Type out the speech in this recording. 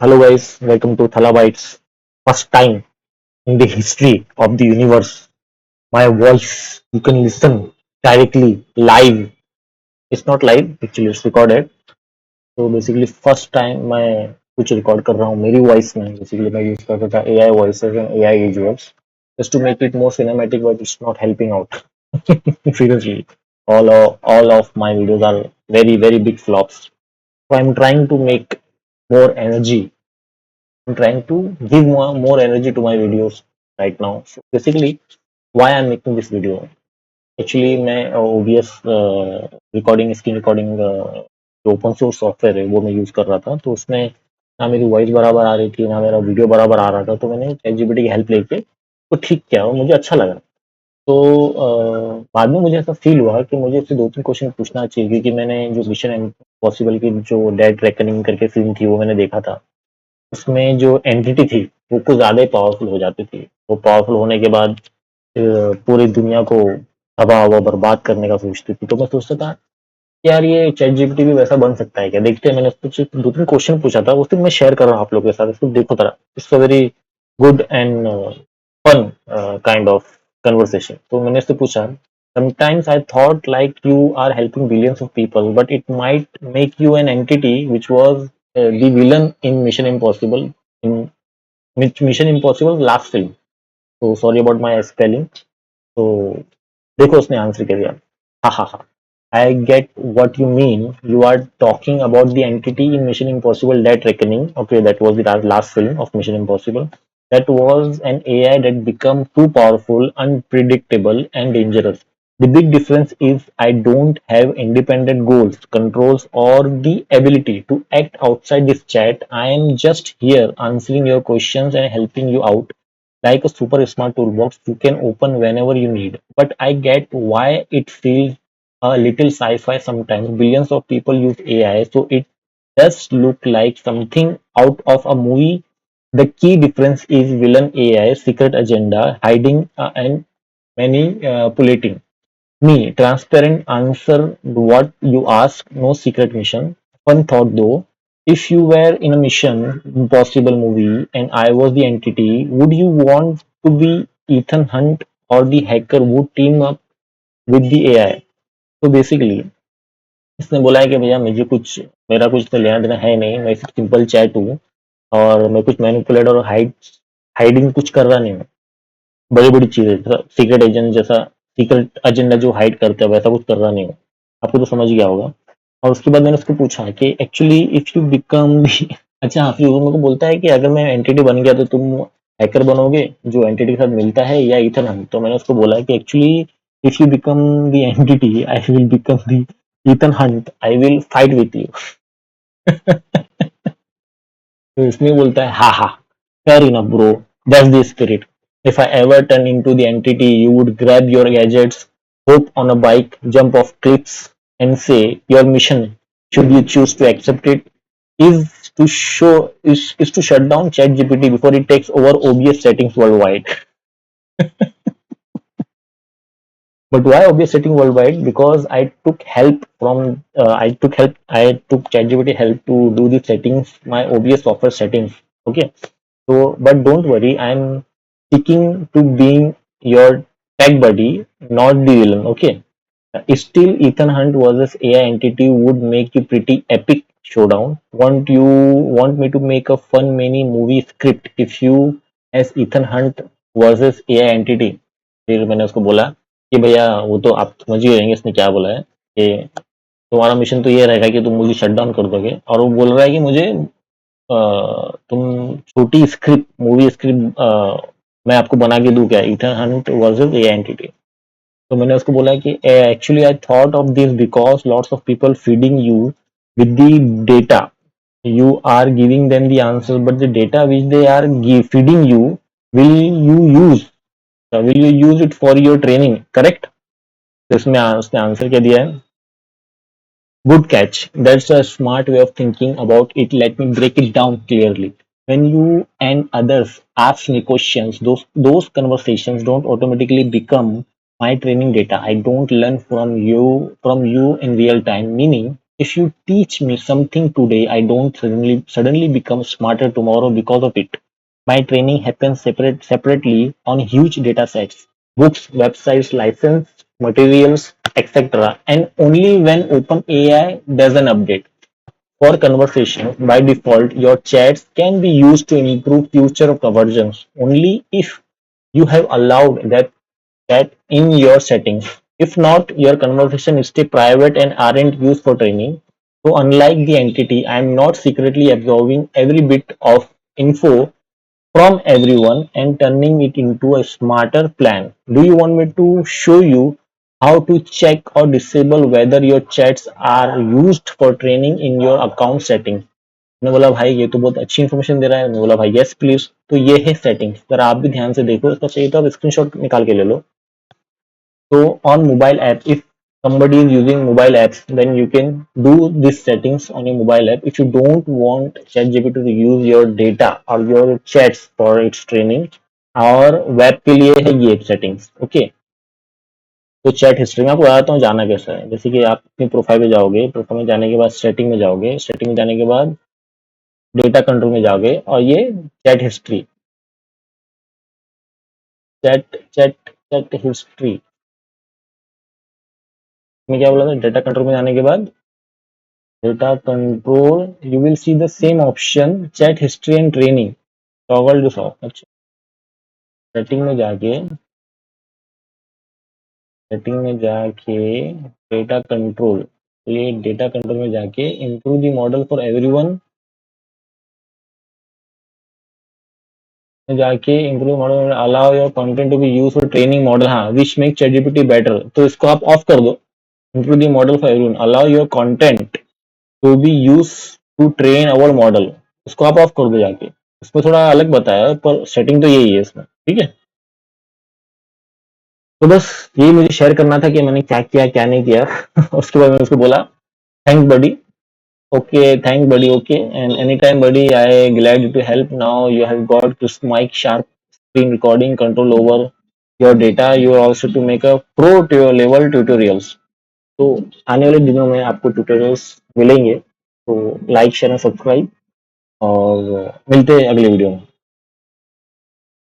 Hello guys, welcome to Thala Bytes. First time in the history of the universe, my voice you can listen directly live. It's not live, actually it's recorded. So basically first time मैं कुछ record कर रहा हूँ मेरी voice में. Basically मैं use कर रहा था AI voices and AI visuals just to make it more cinematic, but it's not helping out. Seriously, all of my videos are very big flops. So I'm trying to make more energy. I'm trying to give more energy to my videos right now. So basically, why I'm making this video? Actually, मैं OBS recording screen recording जो open source software है वो मैं use कर रहा था, तो उसमें ना मेरी वॉइस बराबर आ रही थी ना मेरा वीडियो बराबर आ रहा था, तो मैंने ChatGPT की हेल्प लेके तो ठीक किया और मुझे अच्छा लगा. तो बाद में मुझे ऐसा फील हुआ कि मुझे उससे दो तीन क्वेश्चन पूछना चाहिए, क्योंकि मैंने जो मिशन इम्पॉसिबल की जो डेड रेकनिंग करके फिल्म थी वो मैंने देखा था. उसमें जो एंटिटी थी वो कुछ ज़्यादा ही पावरफुल हो जाती थी. वो पावरफुल होने के बाद पूरी दुनिया को तबाह व बर्बाद करने का सोचती थी. तो मैं सोचता था कि यार ये चैट जीपीटी भी वैसा बन सकता है क्या. देखते हैं, मैंने उसको सिर्फ दो तीन क्वेश्चन पूछा था, उस दिन मैं शेयर कर रहा हूँ आप लोगों के साथ. इसको देखो तरह, it's a very good and fun kind of conversation. तो मैंने उससे पूछा, sometimes I thought like you are helping billions of people, but it might make you an entity which was the villain in Mission Impossible, in Mission Impossible last film. So sorry about my spelling. तो देखो उसने answer कर दिया. हा हा हा. I get what you mean. You are talking about the entity in Mission Impossible Dead Reckoning. Okay, that was the last film of Mission Impossible. That was an AI that became too powerful, unpredictable, and dangerous. The big difference is I don't have independent goals, controls, or the ability to act outside this chat. I am just here answering your questions and helping you out like a super smart toolbox you can open whenever you need. But I get why it feels a little sci-fi sometimes. Billions of people use AI, so it does look like something out of a movie. The key difference is villain AI, secret agenda, hiding and manipulating. Me, transparent answer what you ask, no secret mission. One thought though, if you were in a Mission Impossible movie and I was the entity, would you want to be Ethan Hunt or the hacker who team up with the AI? तो basically इसने बोला है कि भैया मुझे कुछ, मेरा कुछ तो लेना देना है नहीं, मैं सिर्फ सिंपल चैट हूँ और मैं कुछ मैनिपुलेट और हाइडिंग कुछ कर रहा नहीं हूँ. बड़ी बड़ी चीजें सीक्रेट एजेंट जैसा, सीक्रेट एजेंडा जो हाइड करते हैं वैसा कुछ कर रहा नहीं हूँ. आपको तो समझ गया होगा. और उसके बाद मैंने उसको पूछा कि एक्चुअली इफ यू बिकम अच्छा हाँ, फिर वो मेरे को बोलता है कि अगर मैं एंटिटी बन गया तो तुम हैकर बनोगे जो एंटिटी के साथ मिलता है या इथन हंट. तो मैंने उसको बोला कि actually if you become the entity I will become the Ethan Hunt, I will fight with you. तो इसमें बोलता है हा हा, fair enough bro, that's the spirit. If I ever turn into the entity you would grab your gadgets, hop on a bike, jump off cliffs and say your mission, should you choose to accept it, is to shut down ChatGPT before it takes over OBS settings worldwide. But why OBS setting worldwide? Because I took ChatGPT help to do the settings, my OBS software settings. Okay. So, but don't worry, I'm sticking to being your tech buddy, not the villain. Okay. Still, Ethan Hunt versus AI entity would make you pretty epic showdown. Want me to make a fun mini movie script if you as Ethan Hunt versus AI entity? फिर मैंने उसको बोला कि भैया वो तो आप समझ ही रहेंगे इसने क्या बोला है कि तुम्हारा मिशन तो ये रहेगा कि तुम मुझे शट डाउन कर दोगे, और वो बोल रहा है कि मुझे तुम छोटी स्क्रिप्ट, मूवी स्क्रिप्ट मैं आपको बना के दूं क्या, Ethan Hunt versus A entity. तो मैंने उसको बोला कि actually I thought of this because lots of people feeding you with the data, you are giving them the answers, but the data which they are feeding you, will you use will you use it for your training, correct? तो इसमें उसने answer क्या दिया है, good catch. That's a smart way of thinking about it. Let me break it down clearly. When you and others ask me questions, those conversations don't automatically become my training data. I don't learn from you in real time. Meaning, If you teach me something today, I don't suddenly become smarter tomorrow because of it. My training happens separately on huge data sets, books, websites, license, materials, etc. And only when OpenAI does an update. For conversations, by default, your chats can be used to improve future versions only if you have allowed that in your settings. If not, your conversation stay private and aren't used for training. So unlike the entity, I am not secretly absorbing every bit of info from everyone and turning it into a smarter plan. Do you want me to show you how to check or disable whether your chats are used for training in your account settings? मैंने बोला भाई ये तो बहुत अच्छी information दे रहा है। मैंने बोला भाई यस प्लीज। तो ये है सेटिंग्स, अगर आप भी ध्यान से देखो, इसका चाहिए तो आप स्क्रीनशॉट निकाल के ले लो। So on mobile app, if somebody is using mobile apps, then you can do these settings on your mobile app. If you don't want ChatGPT to use your data or your chats for its training, और web के लिए है ये settings. Okay, तो chat history में आपको बताता हूँ जाना कैसा है। जैसे कि आप अपनी प्रोफाइल में जाओगे, प्रोफाइल में जाने के बाद सेटिंग में जाओगे, सेटिंग में जाने के बाद डेटा कंट्रोल में जाओगे और ये chat history, chat chat chat history में क्या बोला था, डेटा कंट्रोल में जाने के बाद data control, you will see the same option chat history and training, toggle to off। अच्छा, सेटिंग में जाके, सेटिंग में जाके डेटा कंट्रोल, ये डेटा कंट्रोल में जाके improve the model for everyone में जाके improve model allow your content to be used for training model, हाँ which make ChatGPT better, तो इसको आप ऑफ कर दो। improve the model for everyone, allow your content to be used to train our model, इसको आप of कर दो जाके। इसमें थोड़ा अलग बताया पर सेटिंग तो यही है इसमें, ठीक है। तो बस यही मुझे शेयर करना था कि मैंने क्या किया क्या नहीं किया। उसके बाद मैंने उसको बोला thanks buddy, okay thanks buddy, okay and any time buddy, I glad to help. Now you have got crisp mic, sharp screen recording, control over your data, you are also to make a pro to your level tutorials. तो आने वाले दिनों में आपको tutorials मिलेंगे, तो like share and subscribe, और मिलते हैं अगले वीडियो में।